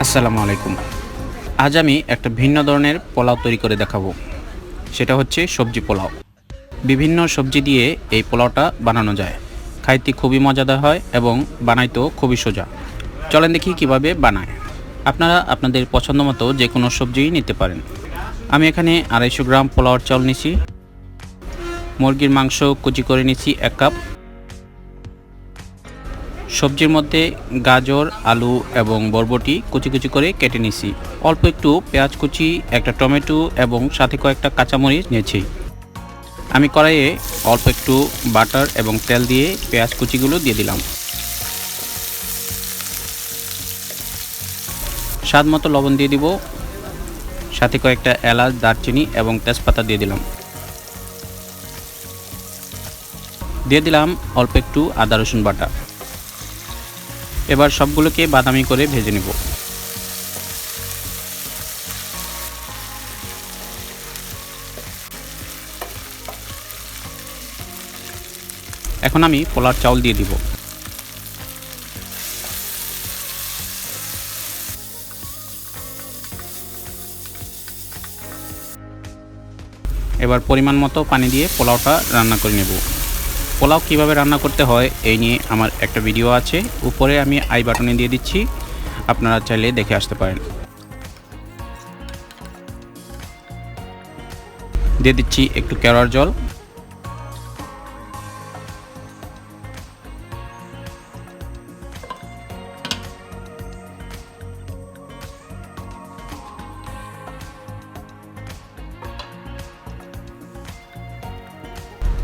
আসসালামু আলাইকুম। আজ আমি একটা ভিন্ন ধরনের পোলাও তৈরি করে দেখাবো। সেটা হচ্ছে সবজি পোলাও। বিভিন্ন সবজি দিয়ে এই পোলাওটা বানানো যায়। খাইতে খুবই মজাদার হয় এবং বানাইতেও খুবই সোজা। চলেন দেখি কিভাবে বানায়। আপনারা আপনাদের পছন্দ মতো যে কোনো সবজিই নিতে পারেন। আমি এখানে 250 গ্রাম পোলাওর চাল নিছি। মুরগির মাংস কুচি করে নিছি 1 কাপ। সবজির মধ্যে গাজর, আলু এবং বরবটি কুচি কুচি করে কেটে নিছি। অল্প একটু পেঁয়াজ কুচি, একটা টমেটো এবং সাথে কয়েকটা কাঁচামরিচ নিয়েছি। আমি কড়াইয়ে অল্প একটু বাটার এবং তেল দিয়ে পেঁয়াজ কুচিগুলো দিয়ে দিলাম। স্বাদ মতো লবণ দিয়ে দিব। সাথে কয়েকটা এলাচ, দারচিনি এবং তেজপাতা দিয়ে দিলাম। দিয়ে দিলাম অল্প একটু আদা রসুন বাটা। এবার সবগুলোকে বাদামি করে ভেজে নেব। এখন আমি পোলার চাউল দিয়ে দিব। এবার পরিমাণ মতো পানি দিয়ে পোলাওটা রান্না করে নেব। পোলাও কিভাবে রান্না করতে হয় এই নিয়ে আমার একটা ভিডিও আছে, উপরে আমি আই বাটনে দিয়ে দিচ্ছি, আপনারা চাইলে দেখে আসতে পারেন। দিয়ে দিচ্ছি একটু কেওড়ার জল।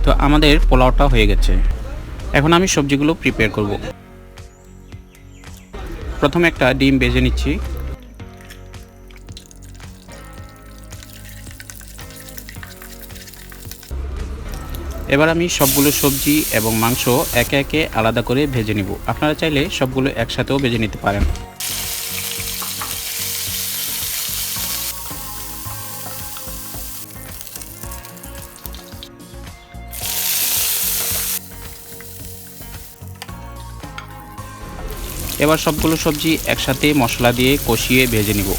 তো আমাদের পোলাওটা হয়ে গেছে। এখন আমি সবজিগুলো প্রিপেয়ার করব। প্রথমে একটা ডিম ভেজে নিচ্ছি। এবার আমি সবগুলো সবজি এবং মাংস একে একে আলাদা করে ভেজে নিব। আপনারা চাইলে সবগুলো একসাথেও ভেজে নিতে পারেন। এবার সবগুলো সবজি একসাথে মশলা দিয়ে কষিয়ে ভেজে নিব।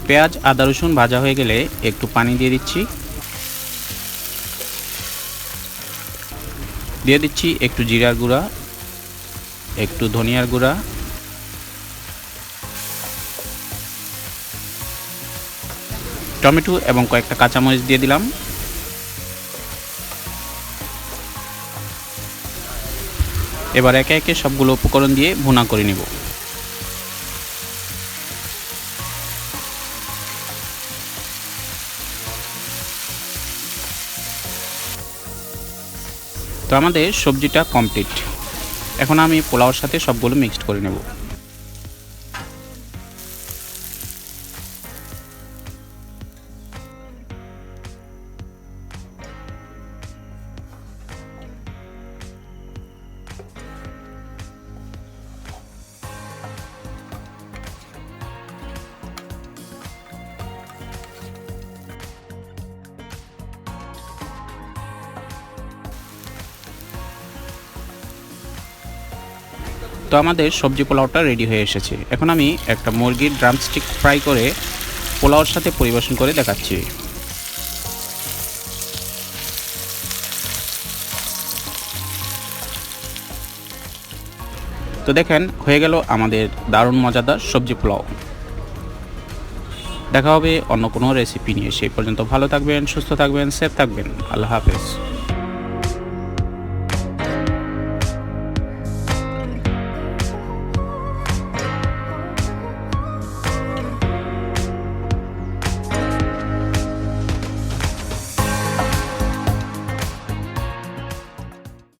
পেঁয়াজ, আদা, রসুন ভাজা হয়ে গেলে একটু পানি দিয়ে দিচ্ছি। দিয়ে দিচ্ছি একটু জিরার গুঁড়া, একটু ধনিয়ার গুঁড়া, টমেটো এবং কয়েকটা কাঁচামরিচ দিয়ে দিলাম। এবার একে একে সবগুলো উপকরণ দিয়ে ভুনা করে নিব। তো আমাদের সবজিটা কমপ্লিট। এখন আমি পোলাওর সাথে সবগুলো মিক্সড করে নেব। তো আমাদের সবজি পোলাওটা রেডি হয়ে এসেছে। এখন আমি একটা মুরগির ড্রামস্টিক ফ্রাই করে পোলাওর সাথে পরিবেশন করে দেখাচ্ছি। তো দেখেন, হয়ে গেল আমাদের দারুণ মজাদার সবজি পোলাও। দেখা হবে অন্য কোনো রেসিপি নিয়ে। সেই পর্যন্ত ভালো থাকবেন, সুস্থ থাকবেন, সেফ থাকবেন। আল্লাহ হাফেজ।